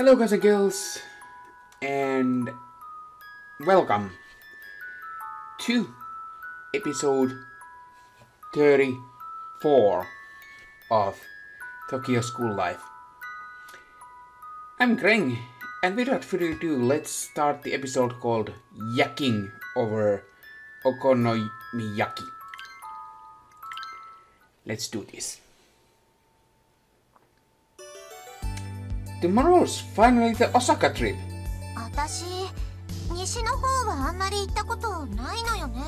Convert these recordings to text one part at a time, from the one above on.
Hello guys and girls, and welcome to episode 34 of Tokyo School Life. I'm Greg, and without further ado, let's start the episode called Yacking over Okonomiyaki. Let's do this. Tomorrow's finally the Osaka trip. 私、西の方はあんまり行ったことないのよね。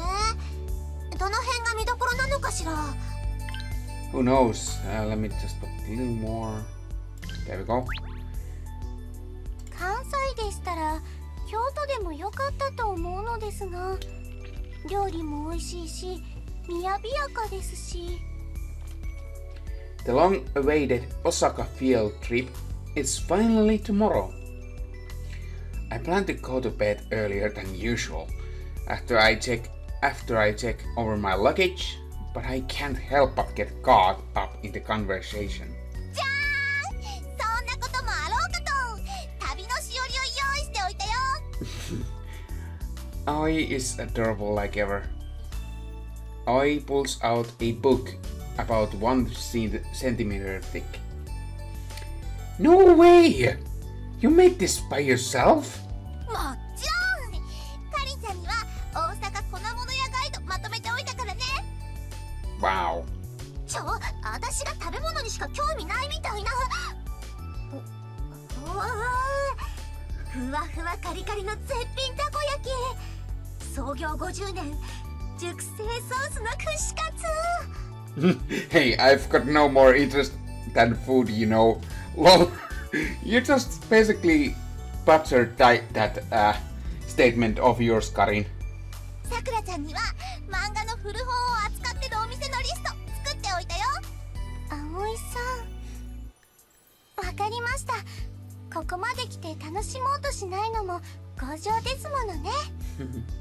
どの辺が見どころなのかしら。Who knows? Let me just put a little more. There we go. 関西でしたら京都でも良かったと思うのですが、料理も美味しいし、雅やかですし。The long-awaited Osaka field trip is finally tomorrow. I plan to go to bed earlier than usual after I check over my luggage, but I can't help but get caught up in the conversation. じゃーん、そんなこともあろうかと、旅のしおりを用意しておいたよ。Aoi is adorable like ever. Aoi pulls out a book about 1 centimeter thick. No way! You made this by yourself? もちろん。かりんちゃんには大阪粉物屋ガイドまとめておいたからね。Wow. 私が食べ物にしか興味ないみたいな。うわー、ふわふわカリカリの絶品たこ焼き。創業50年、熟成ソースの串カツ。Hey, I've got no more interest than food, you know. Lol, you just basically butchered that statement of yours, Karin. さくらちゃんには漫画の古本を扱ってるお店のリスト作っておいたよ。葵さん、わかりました。ここまで来て楽しもうとしないのも向上ですものね。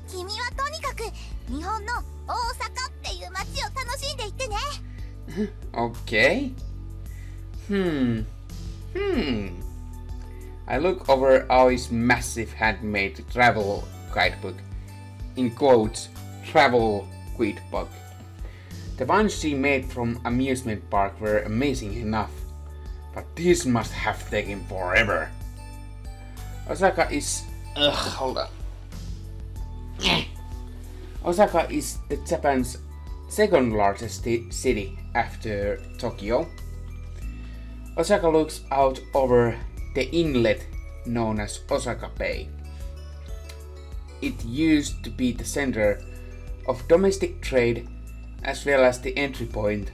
君はとにかく日本の大阪っていう街を楽しんでいってね。Okay. I look over Aoi's massive handmade travel guidebook. In quotes, travel guidebook. The ones she made from amusement park were amazing enough, but these must have taken forever. Osaka is... hold on. Osaka is Japan's second largest city after Tokyo. Osaka looks out over the inlet known as Osaka Bay. It used to be the center of domestic trade as well as the entry point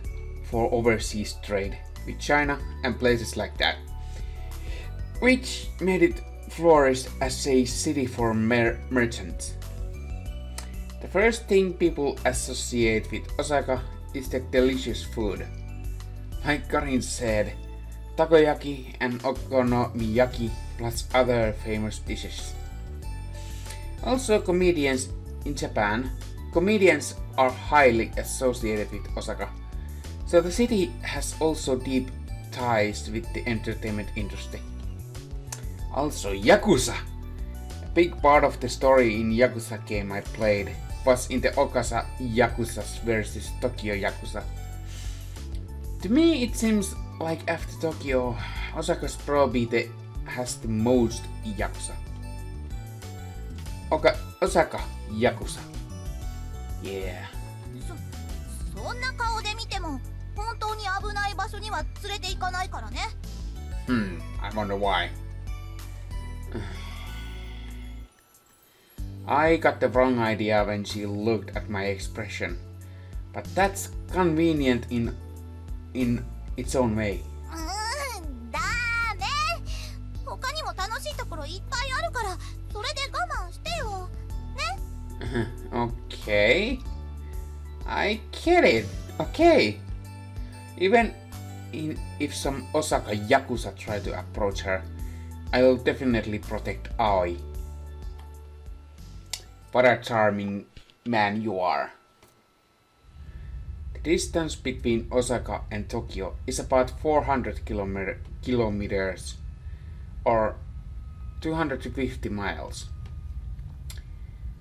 for overseas trade with China and places like that, which made it flourish as a city for merchants. The first thing people associate with Osaka is the delicious food. Like Karin said, takoyaki and okonomiyaki plus other famous dishes. Also, comedians in Japan. Comedians are highly associated with Osaka, so the city has also deep ties with the entertainment industry. Also, Yakuza. A big part of the story in Yakuza game I played was in the Osaka Yakuza versus Tokyo Yakuza. To me, it seems like after Tokyo, Osaka's probably has the most Yakuza. Osaka Yakuza. Yeah. そんな顔で見ても本当に危ない場所には連れて行かないからね。I wonder why. I got the wrong idea when she looked at my expression, but that's convenient in its own way. ダメ。他にも楽しいところいっぱいあるから、それで我慢してよ。ね。Okay. I get it. Okay. Even if some Osaka Yakuza try to approach her, I will definitely protect Aoi. What a charming man you are. The distance between Osaka and Tokyo is about 400 kilometers, or 250 miles.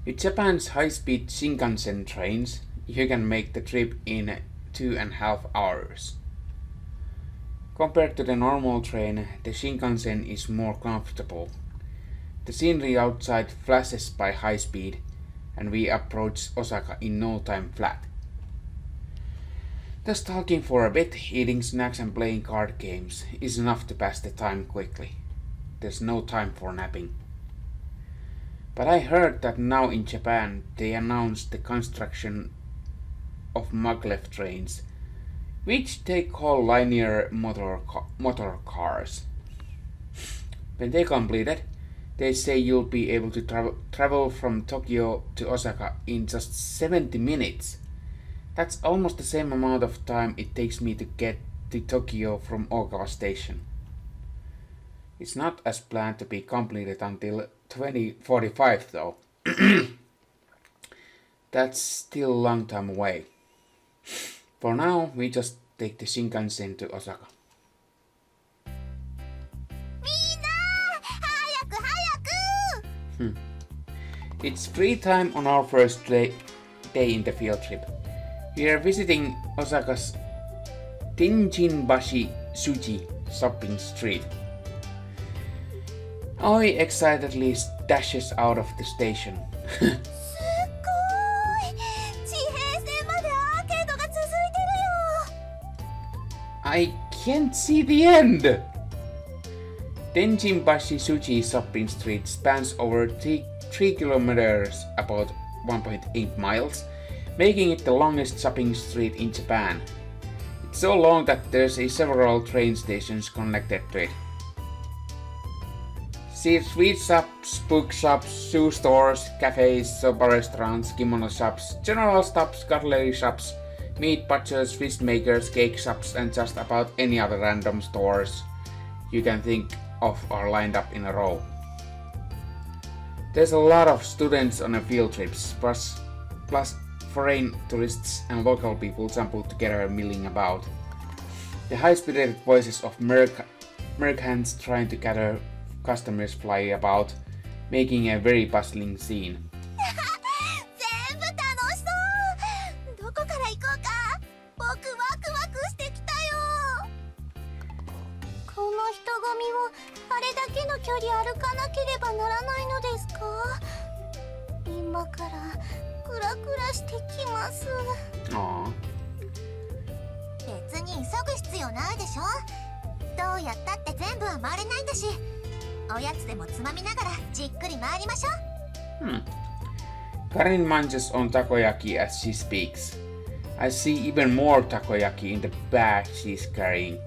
With Japan's high-speed Shinkansen trains, you can make the trip in 2.5 hours. Compared to the normal train, the Shinkansen is more comfortable. The scenery outside flashes by high speed, and we approach Osaka in no time flat. Just talking for a bit, eating snacks and playing card games is enough to pass the time quickly. There's no time for napping. But I heard that now in Japan they announced the construction of maglev trains, which they call linear motor cars. When they completed, they say you'll be able to travel from Tokyo to Osaka in just 70 minutes. That's almost the same amount of time it takes me to get to Tokyo from Okawa station. It's not as planned to be completed until 2045 though. That's still a long time away. For now, we just take the Shinkansen to Osaka. It's free time on our first day in the field trip. We are visiting Osaka's Tenjinbashisuji shopping street. Aoi excitedly dashes out of the station. I can't see the end! Tenjinbashisuji shopping street spans over 3 kilometers, about 1.8 miles, making it the longest shopping street in Japan. It's so long that there's several train stations connected to it. See sweet shops, book shops, shoe stores, cafes, soba restaurants, kimono shops, general shops, cutlery shops, meat butchers, fish makers, cake shops, and just about any other random stores you can think of are lined up in a row. There's a lot of students on a field trips, plus foreign tourists and local people jumble together milling about. The high-spirited voices of merchants trying to gather customers fly about, making a very bustling scene. Aww. 別に急ぐ必要ないでしょ。どうやったって全部は回れないんだし、おやつでもつまみながらじっくり回りましょう。Karin munches on takoyaki as she speaks. I see even more takoyaki in the bag she's carrying.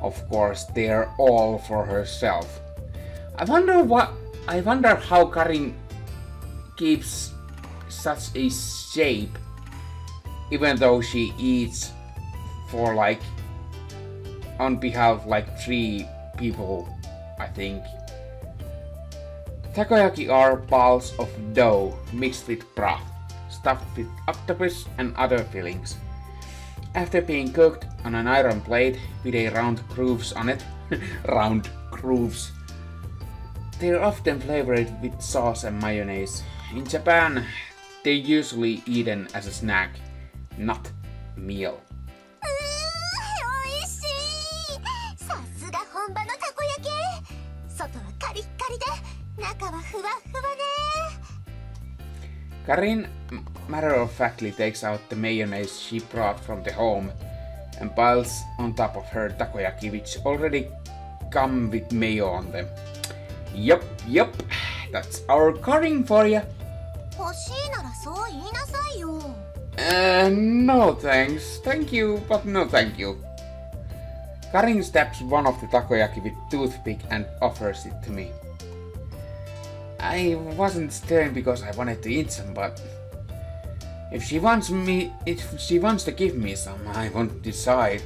Of course, they are all for herself. I wonder how Karin keeps such a shape, even though she eats for on behalf of 3 people, I think. Takoyaki are balls of dough mixed with broth, stuffed with octopus and other fillings. After being cooked on an iron plate with a round grooves on it, round grooves, they are often flavored with sauce and mayonnaise. In Japan, they're usually eaten as a snack, not meal. おいしい。さすが本場のたこ焼き。外はカリッカリで、中はふわふわね。Karin matter-of-factly takes out the mayonnaise she brought from the home and piles on top of her takoyaki, which already come with mayo on them. Yup, that's our Karin for ya. 欲しいならそう言いなさいよ。No thanks. Thank you, but no thank you. Karin stabs one of the takoyaki with toothpick and offers it to me. I wasn't staring because I wanted to eat some, but if she wants to give me some, I won't decide.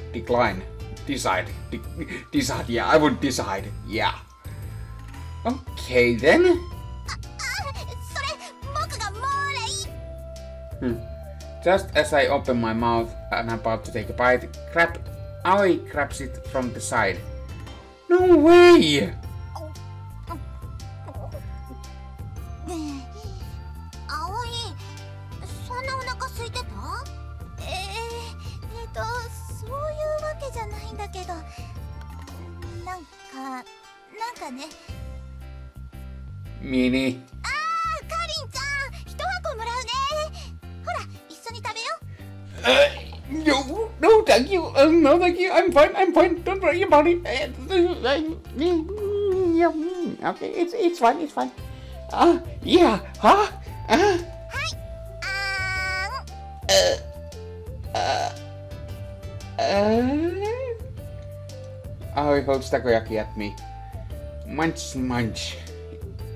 Yeah, I would decide. Yeah. Okay then. それ僕がもうれい。Just as I open my mouth and I'm about to take a bite, Aoi grabs it from the side. No way! わけじゃないんだけど、なんかね。ミニ。あー、かりんちゃん、一箱もらうね。ほら、一緒に食べよう。No, thank you. No, thank you. I'm fine. Don't worry about it. Okay, it's fine. Yeah, huh? はい、Aoi holds takoyaki at me. Munch.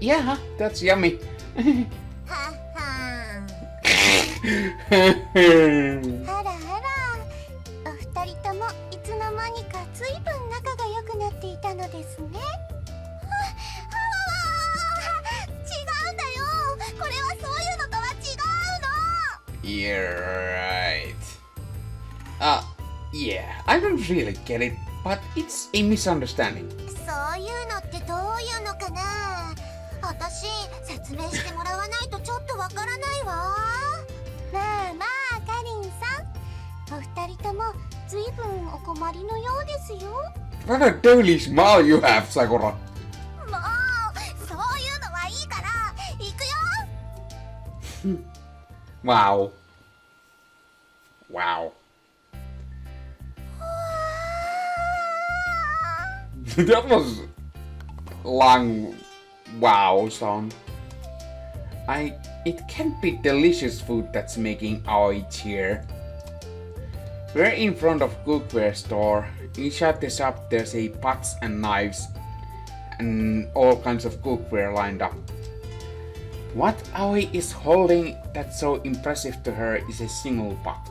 Yeah, that's yummy. ははあらあら、お二人ともいつの間にかずいぶん仲が良くなっていたのですね。違うんだよ、これはそういうのとは違うの。 You're right. Yeah, I don't really get it, but it's a misunderstanding. そういうのってどういうのかな。私、説明してもらわないとちょっとわからないわ。まあまあ、かりんさん、お二人ともずいぶんお困りのようですよ。 What a deadly smile you have, Sakura. もう、そういうのはいいから、行くよ。Wow. That was long wow sound. It can't be delicious food that's making Aoi'S here. We're in front of cookware store. Inside the shop there's a pots and knives and all kinds of cookware lined up. What Aoi is holding that's so impressive to her is a single pot.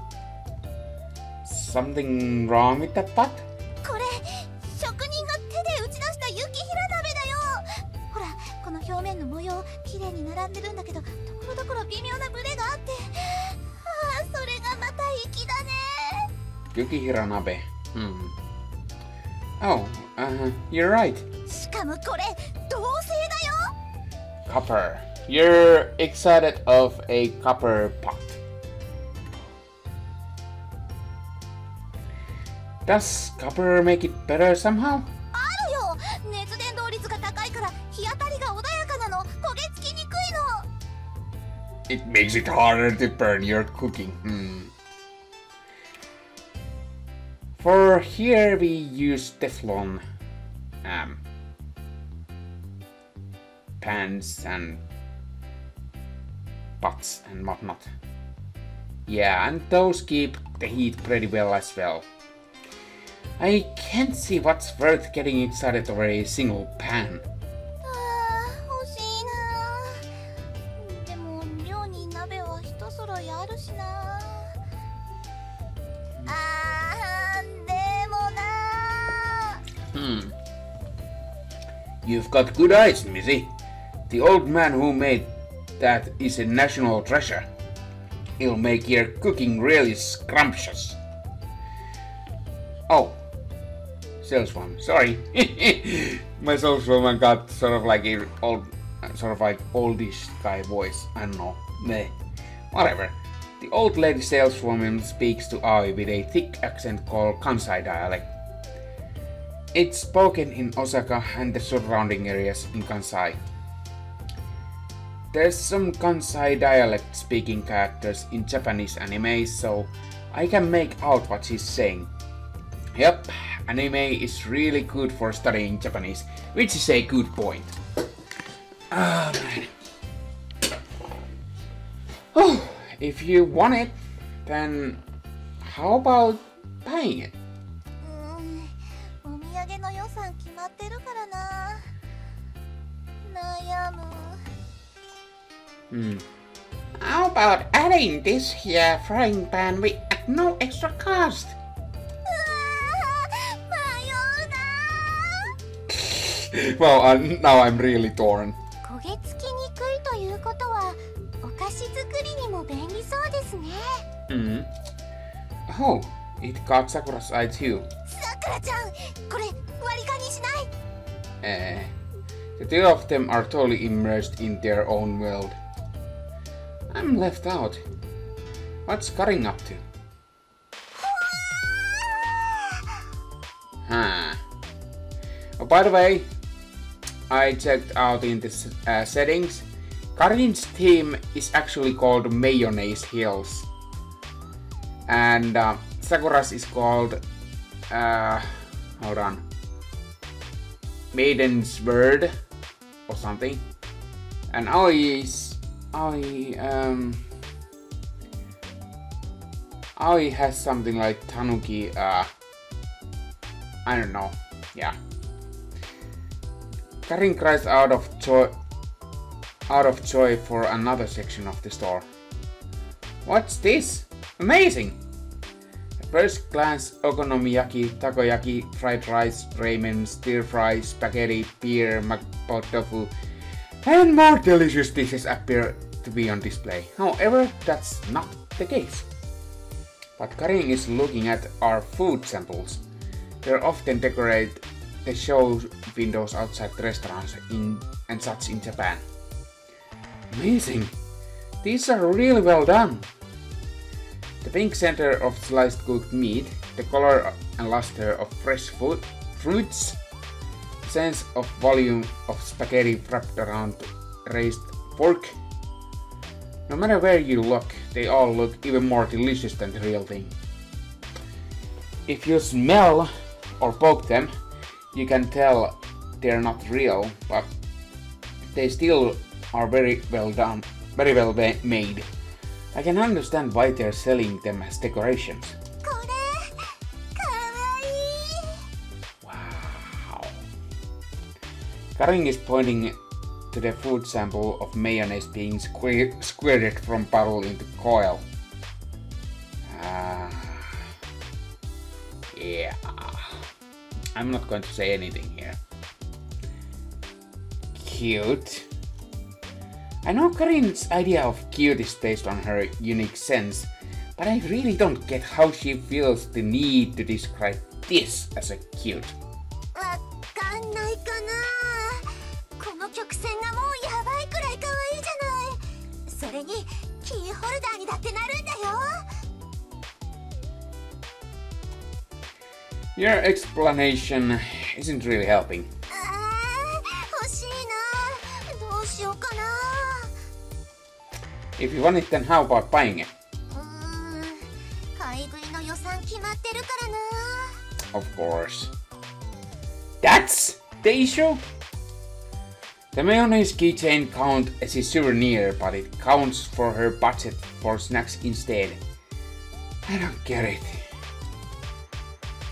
Something wrong with that pot? これ、職人が手で打ち出した雪平鍋だよ。ほら、この表面の模様、綺麗に並んでるんだけど、ところどころ微妙なブレがあって、それがまた粋だね。 Yukihira nabe. Oh, you're right. しかもこれ、銅製だよ。 Copper. You're excited of a copper pot. Does copper make it better somehow? あるよ。熱伝導率が高いから日当たりが穏やかなの。焦げつきにくいの。 It makes it harder to burn your cooking. For here we use Teflon pans and pots and whatnot. Yeah, and those keep the heat pretty well as well. I can't see what's worth getting excited over a single pan. 欲しいな。でも寮に鍋は一揃いあるしな。でもな。You've got good eyes, Missy. The old man who made that is a national treasure. He'll make your cooking really scrumptious. Oh, saleswoman. Sorry, my saleswoman got sort of like oldish guy voice. I don't know. Meh. Whatever. The old lady saleswoman speaks to Aoi with a thick accent called Kansai dialect. It's spoken in Osaka and the surrounding areas in Kansai. There's some Kansai dialect speaking characters in Japanese anime, so I can make out what she's saying. Yep, anime is really good for studying Japanese, which is a good point. Oh man. Oh, if you want it, then how about buying it? お土産の予算決まってるからな。悩む。How about adding this here frying pan with no extra cost? 迷うな。 Well, now I'm really torn. 焦げつきにくいということは、お菓子作りにも便利そうですね。Oh, it caught Sakura's eye too. さくらちゃん、これ割り勘にしない？ The two of them are totally immersed in their own world. I'm left out. What's Karin up to? by the way, I checked out in the settings. Karin's theme is actually called Mayonnaise Hills. And Sakura's is called... hold on. Maiden's Bird or something. And Aoi'S... Aoi has something like Tanuki... I don't know. Yeah. Karin cries out of joy for another section of the store. What's this? Amazing! At first glance, okonomiyaki, takoyaki, fried rice, ramen, stir fry, spaghetti, beer, mapo tofu, and more delicious dishes appear to be on display. However, that's not the case. But Karin is looking at our food samples. They often decorate the show windows outside restaurants and such in Japan. Amazing! These are really well done! The pink center of sliced cooked meat, the color and luster of fresh fruits, the sense of volume of spaghetti wrapped around raised pork. No matter where you look, they all look even more delicious than the real thing. If you smell or poke them, you can tell they're not real, but they still are very well done, very well made. I can understand why they're selling them as decorations. Wow. Karin is pointing to the food sample of mayonnaise being squirted from bottle into coil. Yeah. I'm not going to say anything here. Cute. I know Karin's idea of cute is based on her unique sense, but I really don't get how she feels the need to describe this as a cute. Your explanation isn't really helping. If you want it, then how about buying it? Of course. That's the issue? The mayonnaise keychain counts as a souvenir, but it counts for her budget for snacks instead. I don't get it.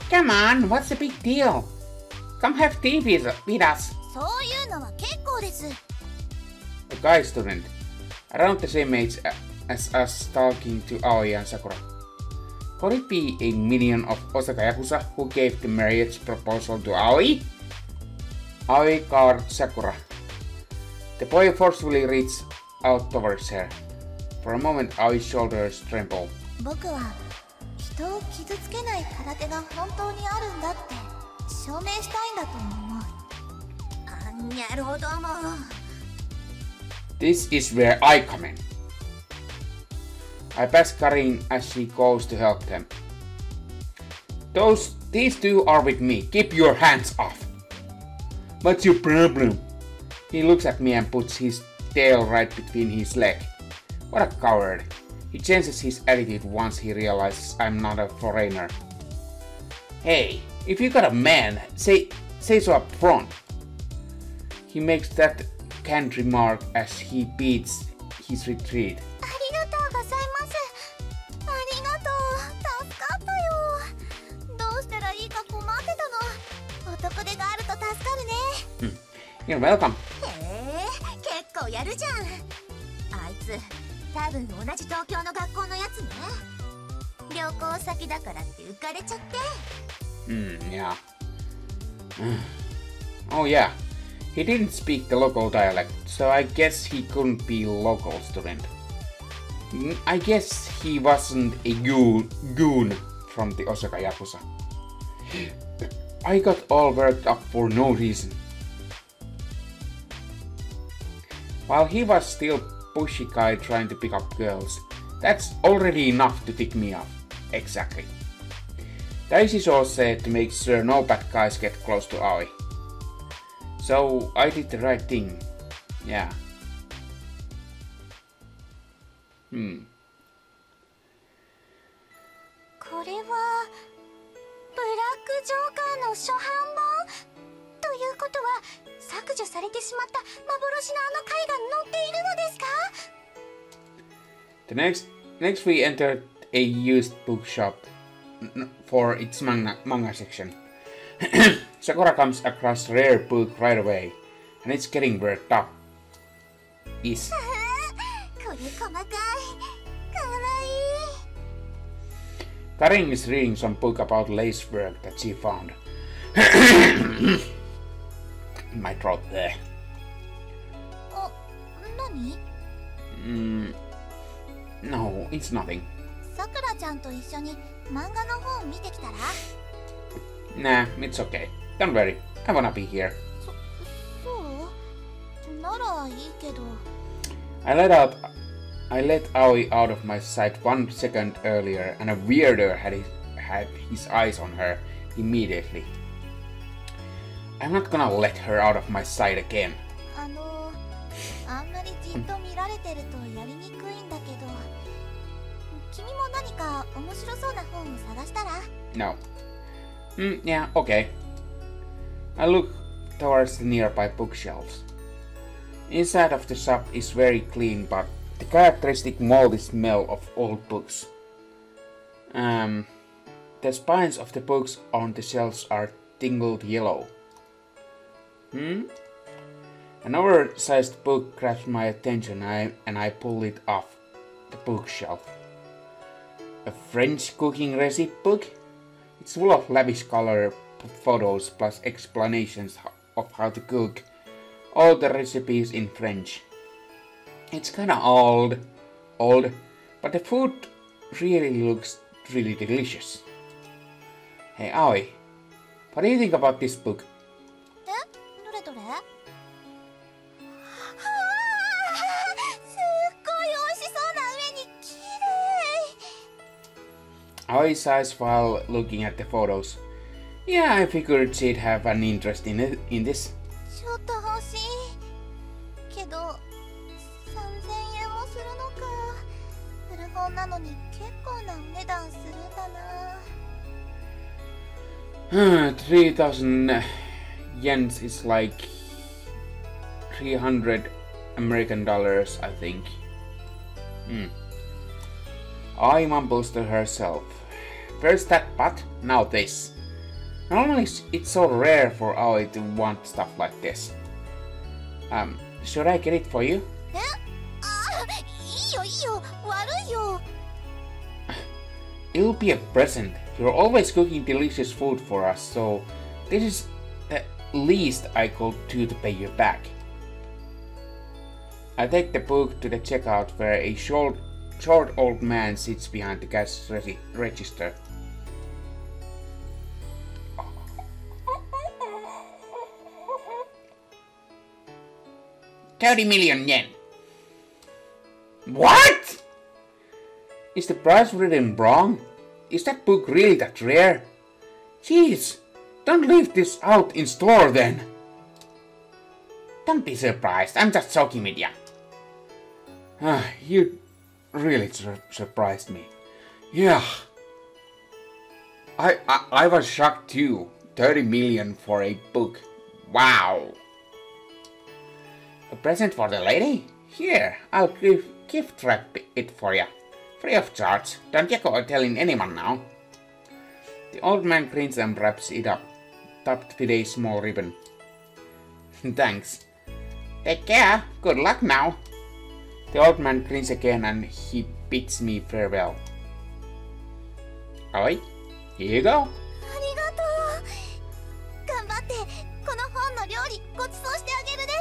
Come on, what's the big deal? Come have tea with us. A guy student, around the same age as us, talking to Aoi and Sakura. Could it be a minion of Osaka Yakuza who gave the marriage proposal to Aoi? Aoi called Sakura. The boy forcefully reached out towards her. For a moment, Aoi's shoulders trembled. This is where I come in. I pass Karin as she goes to help them. These two are with me. Keep your hands off. What's your problem? He looks at me and puts his tail right between his legs. What a coward. He changes his attitude once he realizes I'm not a foreigner. Hey, if you got a man, say so up front. He makes that canned remark as he beats his retreat. You're welcome. Yeah. Oh yeah. He didn't speak the local dialect, so I guess he couldn't be a local student. I guess he wasn't a goon from the Osaka Yakuza. I got all worked up for no reason. While he was still pushy guy trying to pick up girls, that's already enough to tick me off. Exactly. Daisy saw said to make sure no bad guys get close to Aoi. So I did the right thing. Yeah. これはブラックジョーカーの初版本ということは削除されてしまった幻のあの絵が載っているのですか？ The next we entered a used bookshop for its manga section. Sakura comes across a rare book right away, and it's getting worked up. Is これ細かい、かわいい。 Karin is reading some book about lace work that she found. My throat there. あ、何？ No, it's nothing. さくらちゃんと一緒に漫画の本見てきたら？ Nah, it's okay. Don't worry, I wanna be here. そう？ならいいけど。 I let Aoi out of my sight 1 second earlier, and a weirdo had his eyes on her immediately. I'm not gonna let her out of my sight again. あんまりじっと見られてるとやりにくいんだけど、君も何か面白そうな本を探したら？ No. Yeah, okay. I look towards the nearby bookshelves. Inside of the shop is very clean, but the characteristic moldy smell of old books. The spines of the books on the shelves are tingled yellow. An oversized book grabs my attention and I pull it off the bookshelf. A French cooking recipe book? It's full of lavish color photos plus explanations of how to cook. All the recipes in French. It's kinda old, but the food really looks really delicious. Hey Aoi, what do you think about this book? え？どれどれ？はあ、すっごい美味しそうな上に綺麗。 Aoi's eyes while looking at the photos. Yeah, I figured she'd have an interest in this. ちょっと欲しい。けど、3000円もするのか。古本なのに結構なお値段するんだな。3,000 yens is like 300 American dollars, I think. Aoi mumbles to herself. First that but, now this. Normally it's so rare for Aoi to want stuff like this. Should I get it for you? え？あ、いいよいいよ、悪いよ。 It'll be a present. You're always cooking delicious food for us, so this is the least I could do to pay you back. I take the book to the checkout where a short old man sits behind the cash register. $30 million yen. What? Is the price written wrong? Is that book really that rare? Jeez, don't leave this out in store then. Don't be surprised, I'm just joking with ya. You really surprised me. Yeah. I was shocked too. 30 million for a book. Wow. A present for the lady? Here, I'll gift wrap it for ya. Free of charge. Don't you go telling anyone now. The old man grins and wraps it up, topped with a small ribbon. Thanks. Take care. Good luck now. The old man grins again and he bids me farewell. Aoi, here you go. ありがとう。頑張ってこの本の料理ごちそうしてあげるね。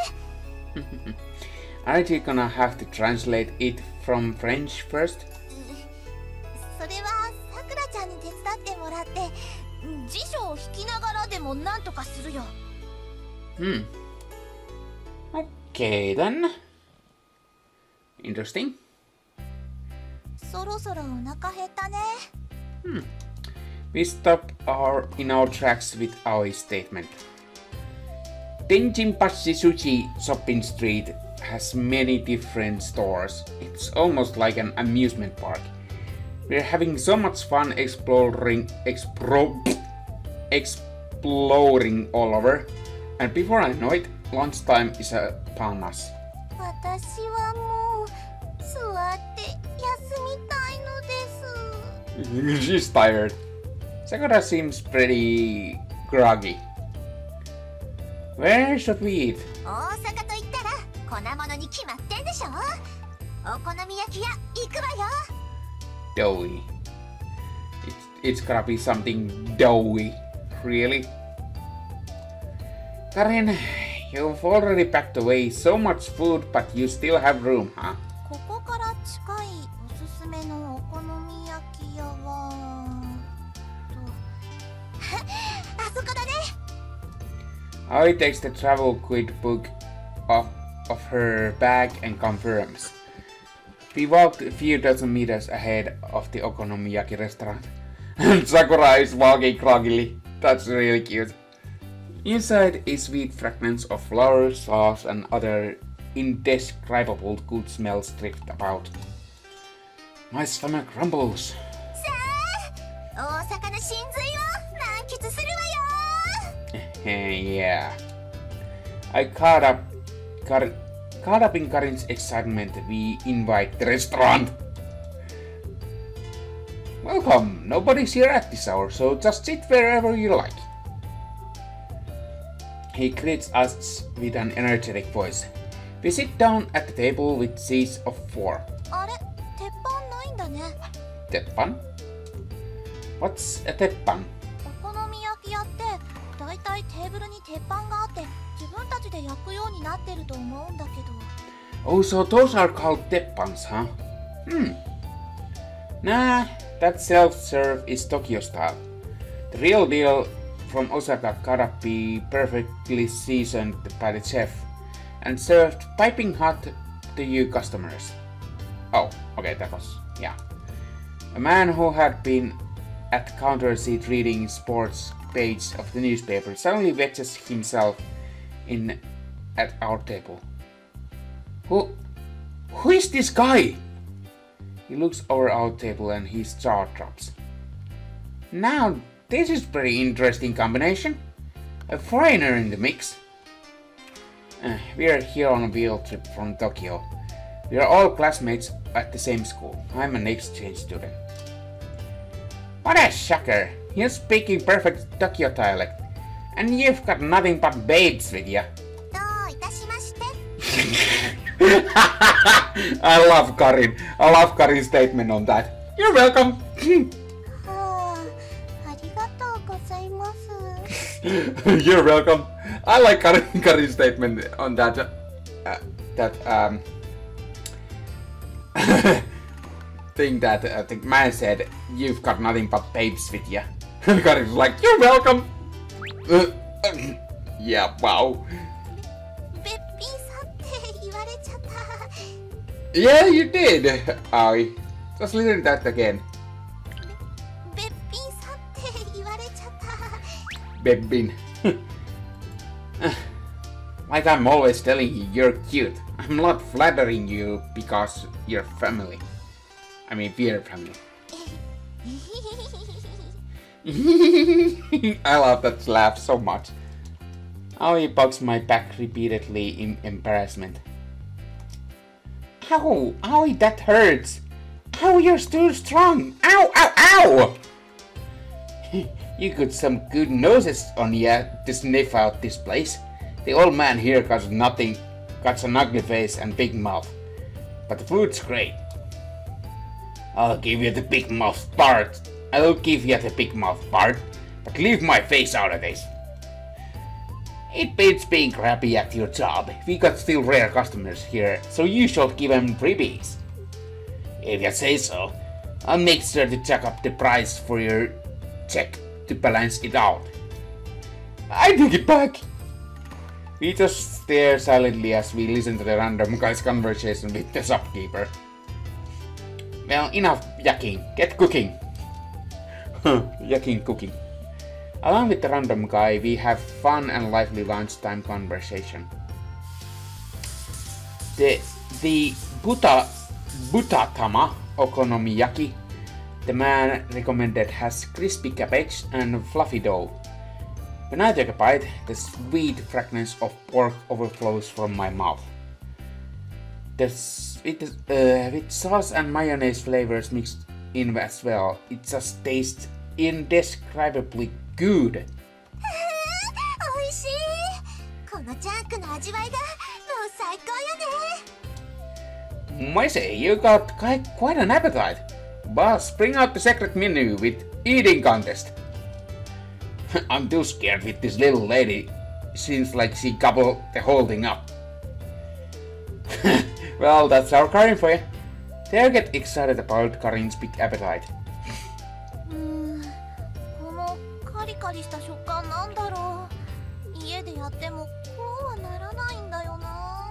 Aren't you gonna have to translate it from French first? それはさくらちゃんに手伝ってもらって、辞書を引きながらでもなんとかするよ。Okay then. Interesting. そろそろお腹減ったね。We stop in our tracks with Aoi's statement. Tenjinbashisuji shopping street has many different stores. It's almost like an amusement park. We're having so much fun exploring all over. And before I know it, lunchtime is upon us. 私はもう座って休みたいのです。 She's tired. Sakura seems pretty groggy. Where should we eat? 大阪と言ったら粉物に決まってんでしょ。お好み焼き屋行くわよ。 Doughy. It's gotta be something doughy. Really? Karin, you've already packed away so much food, but you still have room, huh? ここから近いおすすめのお好み焼き屋はあそこだね。 Aoi takes the travel quid book of her bag and confirms. We walked a few dozen meters ahead of the Okonomiyaki restaurant, and Sakura is walking groggily. That's really cute. Inside is sweet fragments of flour, sauce, and other indescribable good smells drift about. My stomach rumbles. さあ、大阪の真髄を満喫するわよ。Yeah. I caught up in Karin's excitement. We invite the restaurant. Welcome. Nobody's here at this hour, so just sit wherever you like. He greets us with an energetic voice. We sit down at the table with seats of 4. あれ、鉄板ないんだね。Teppan? What's a teppan? お好み焼き屋ってだいたいテーブルに鉄板があって自分たちで焼くようになってると思うんだけど。 Oh, so those are called teppans, huh? Nah, that self-serve is Tokyo style. The real deal from Osaka gotta be perfectly seasoned by the chef and served piping hot to you customers. Oh, okay, that was, yeah. A man who had been at counter seat reading sports page of the newspaper suddenly wedges himself in at our table. Who is this guy? He looks over our table and his jaw drops. Now, this is pretty interesting combination. A foreigner in the mix. We are here on a field trip from Tokyo. We are all classmates at the same school. I'm an exchange student. What a shocker! You're speaking perfect Tokyo dialect. And you've got nothing but babes with you. どういたしまして。 I love Karin. I love Karin's statement on that. You're welcome. はあ、ありがとうございます。 You're welcome. I like Karin's statement on that. Thing that I think man said, you've got nothing but babes with you. And Karin's like, you're welcome. Yeah, wow. べっぴんさんって言われちゃった。 Yeah, you did. Aoi. Just listen to that again. べっぴんさんって言われちゃった。 Bebbin. Like I'm always telling you, you're cute. I'm not flattering you because you're family. I mean, we're family. I love that laugh so much. Aoi bugs my back repeatedly in embarrassment. Ow! Aoi, that hurts! Ow, you're still strong! Ow! Ow! Ow! You got some good noses on ya to sniff out this place. The old man here got nothing, got an ugly face and big mouth. But the food's great. I'll give you the big mouth part. I'll give you the big mouth part, but leave my face out of this. It beats being crappy at your job. We got still rare customers here, so you should give them freebies. If you say so, I'll make sure to check up the price for your check to balance it out. I take it back. We just stare silently as we listen to the random guy's conversation with the shopkeeper. Well, enough yakking. Get cooking. Yacking cooking. Along with the random guy, we have fun and lively lunchtime conversation. The Butatama Okonomiyaki the man recommended has crispy cabbage and fluffy dough. When I take a bite, the sweet fragrance of pork overflows from my mouth. With sauce and mayonnaise flavors mixed in as well, it just tastes indescribably good. 美味しい。このジャンクの味わいがもう最高よね。 I say, you got quite an appetite. Boss, bring out the secret menu with eating contest. I'm too scared with this little lady. Seems like she gobbled the whole thing up. Well, that's our Karin for you. They'll get excited about Karin's big appetite. このカリカリした食感なんだろう。家でやってもこうはならないんだよな。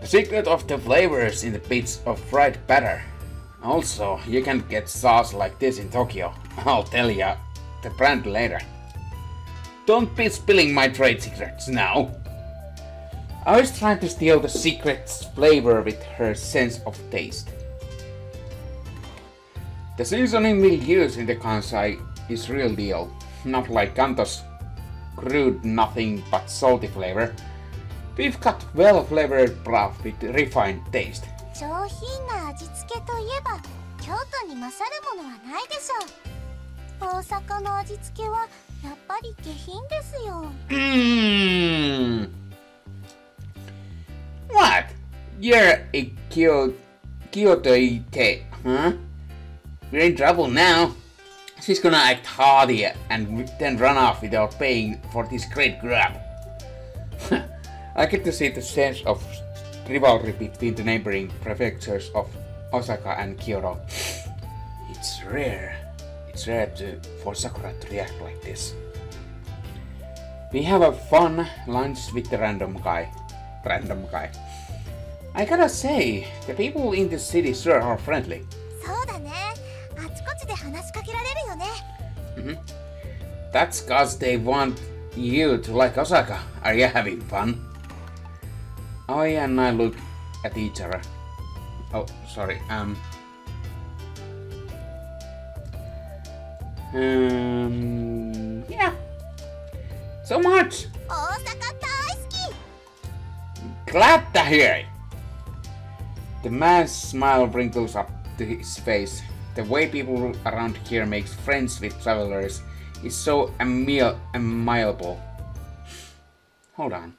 The secret of the flavors in the bits of fried batter. Also, you can't get sauce like this in Tokyo. I'll tell ya the brand later. Don't be spilling my trade secrets now. I was trying to steal the secret's flavor with her sense of taste. The seasoning we use in the kansai is real deal, not like Kanto's crude nothing but salty flavor. We've got well-flavored broth with refined taste. 上品な味付けといえば京都に勝るものはないでしょう。大阪の味付けはやっぱり下品ですよ。What? You're a Kyotoite, huh? We're in trouble now. She's gonna act hardy and then run off without paying for this great grab. I get to see the sense of rivalry between the neighboring prefectures of Osaka and Kyoto. It's rare for Sakura to react like this. We have a fun lunch with the random guy. I gotta say, the people in the city sure are friendly. そうだね。あちこちで話しかけられるよね。That's cause they want you to like Osaka. Are you having fun? Aoi and I look at each other. Oh, sorry. Yeah. So much. 大阪大好き。 Glad to hear it. The man's smile wrinkles up to his face. The way people around here makes friends with travelers is so amiable. Hold on.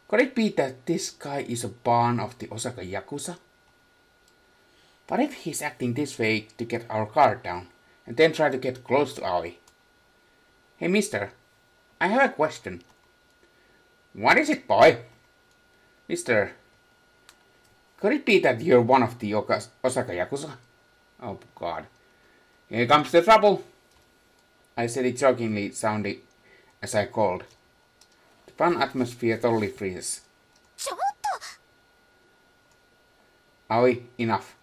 Could it be that this guy is a pawn of the Osaka Yakuza? What if he's acting this way to get our guard down, and then try to get close to Aoi? Hey mister, I have a question. What is it, boy? Mister, could it be that you're one of the Osaka Yakuza? Oh god. Here comes the trouble. I said it jokingly, sounding as I called. The fun atmosphere totally freezes. ちょっと。 Aoi, enough.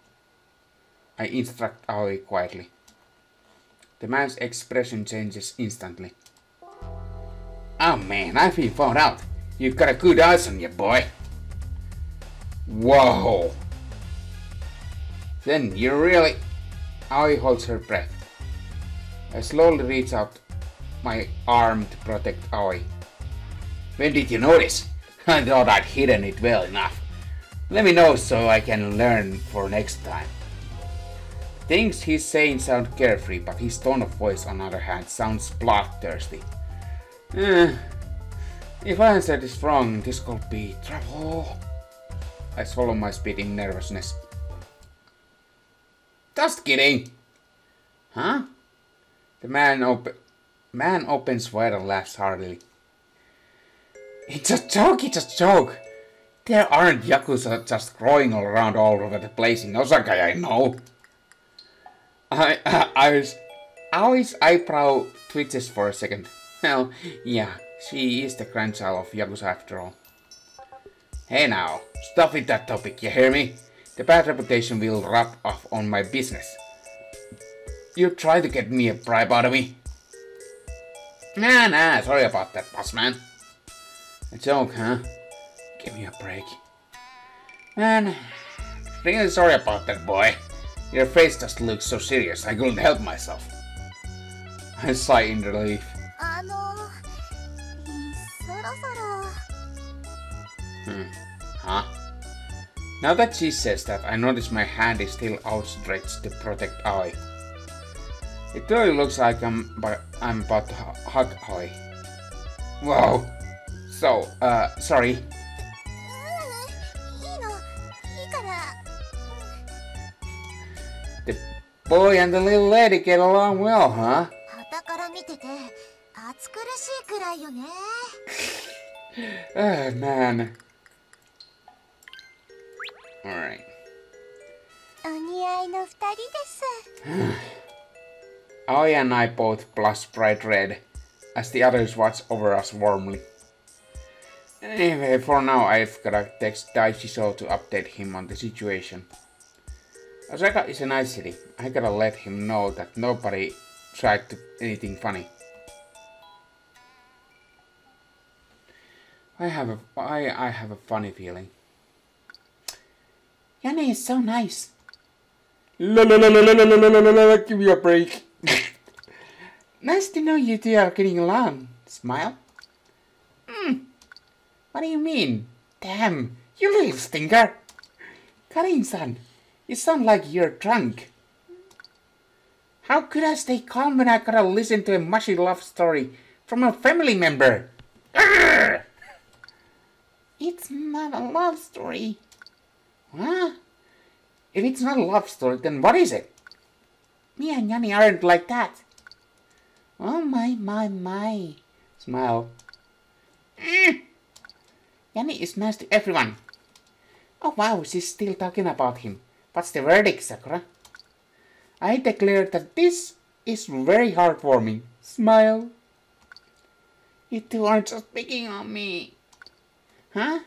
I instruct Aoi quietly. The man's expression changes instantly. Oh man, I've been found out. You've got a good eyes on you, boy. Whoa. Then you really... Aoi holds her breath. I slowly reach out my arm to protect Aoi. When did you notice? I thought I'd hidden it well enough. Let me know so I can learn for next time. Things he's saying sound carefree, but his tone of voice on the other hand sounds bloodthirsty. If I answer this wrong, this could be trouble. I swallow my spit in nervousness. Just kidding! Huh? The man opens wide and laughs heartily. It's a joke! There aren't Yakuza just growing all around all over the place in Osaka, I know. Aoi's eyebrow twitches for a second. Well, yeah, she is the grandchild of Yakuza after all. Hey now, stop with that topic, you hear me? The bad reputation will rub off on my business. You try to get me a bribe out of me. Nah, sorry about that, boss man. A joke, huh? Give me a break. Man, really sorry about that, boy. Your face just looks so serious, I couldn't help myself. I sigh in relief. そろそろ Huh? Now that she says that, I notice my hand is still outstretched to protect Aoi. It really looks like I'm about to hug Aoi. Whoa! So, sorry. いいのいいから The boy and the little lady get along well, huh? 傍から見てて暑苦しいくらいよね Oh, man. Alright. お似合いの二人です Aoi and I both blush bright red, as the others watch over us warmly. Anyway, for now I've gotta text Daishiso to update him on the situation. Osaka is a nice city. I gotta let him know that nobody tried to anything funny. I have a funny feeling. Yanni is so nice. Give me a break. Nice to know you two are getting along. Smile. What do you mean? Damn, you little stinker. Karin-san, you sound like you're drunk. How could I stay calm when I gotta listen to a mushy love story from a family member? Arrgh! It's not a love story. Huh? If it's not a love story, then what is it? Me and Yanni aren't like that. Oh my. Smile. Yanni is nice to everyone. Oh wow, she's still talking about him. What's the verdict, Sakura? I declare that this is very heartwarming. Smile. You two aren't just picking on me. Huh?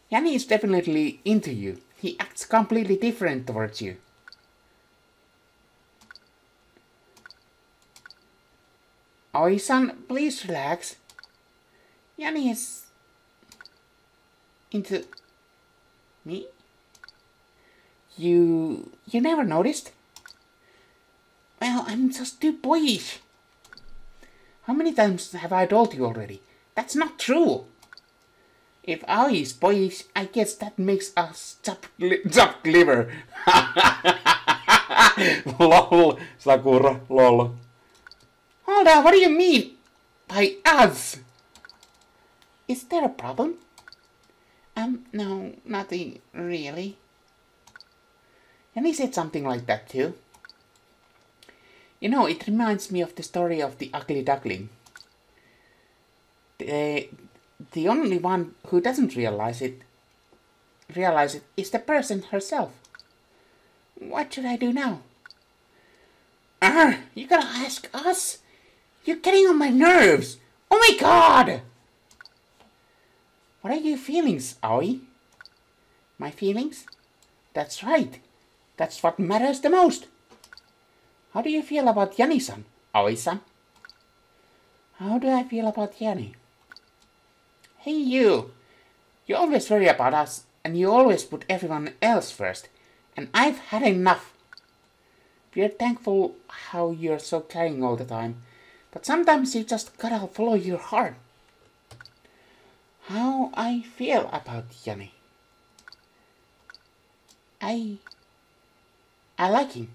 Yanni is definitely into you. He acts completely different towards you. Aoi-san, please relax. Yanni is into me? You never noticed? Well, I'm just too boyish. How many times have I told you already? That's not true. If Aoi is boyish, I guess that makes us chopped liver. Lol, Sakura, lol. Hold on, what do you mean by us? Is there a problem? No, nothing really. And he said something like that too. You know, it reminds me of the story of the ugly duckling. The only one who doesn't realize it is the person herself. What should I do now? You gotta ask us? You're getting on my nerves. Oh my god! What are your feelings, Aoi? My feelings? That's right. That's what matters the most. How do you feel about Yanni-san, Aoi-san? How do I feel about Yanni? Hey you! You always worry about us, and you always put everyone else first, and I've had enough. We're thankful how you're so caring all the time, but sometimes you just gotta follow your heart. How I feel about Yanni? I like him.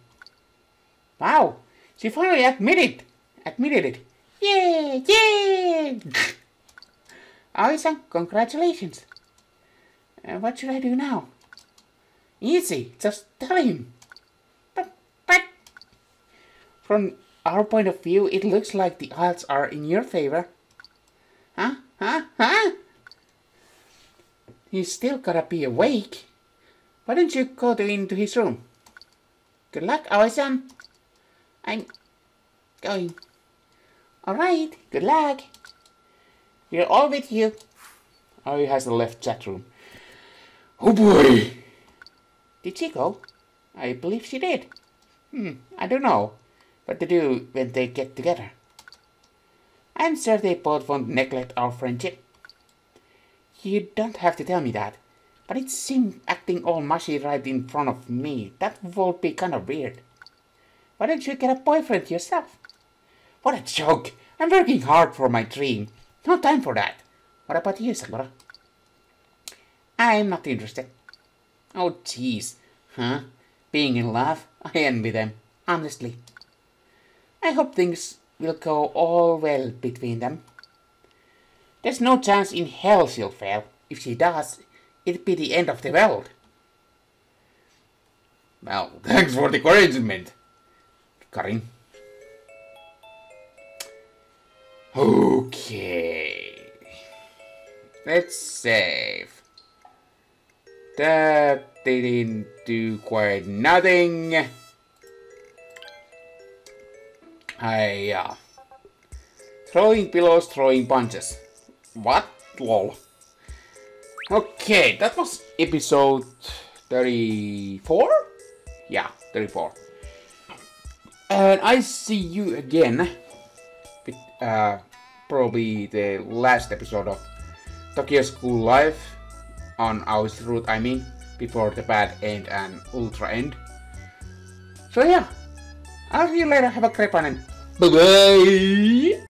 Wow, she finally admitted it. Yay! Aoi-san, congratulations. What should I do now? Easy, just tell him. But from our point of view, it looks like the odds are in your favor. Huh? He's still gotta be awake. Why don't you go into his room? Good luck, Aoi-san. I'm going. Alright, good luck. We're all with you. Aoi has left chat room. Oh boy! Did she go? I believe she did. I don't know. what to do when they get together. I'm sure they both won't neglect our friendship. You don't have to tell me that, but it's him acting all mushy right in front of me. That would be kind of weird. Why don't you get a boyfriend yourself? What a joke! I'm working hard for my dream. No time for that. What about you, Sakura? I'm not interested. Oh jeez. Huh? Being in love? I envy them. Honestly. I hope things will go all well between them. There's no chance in hell she'll fail. If she does, it'd be the end of the world. Well, thanks for the encouragement, Karin. Okay. Let's save. That didn't do quite nothing. Throwing pillows, throwing punches. What? Lol. Okay, that was episode 34? Yeah, 34. And I see you again with probably the last episode of Tokyo School Life on Aoi'S route, I mean, before the bad end and ultra end. So yeah, I'll see you later. Have a great one and bye bye!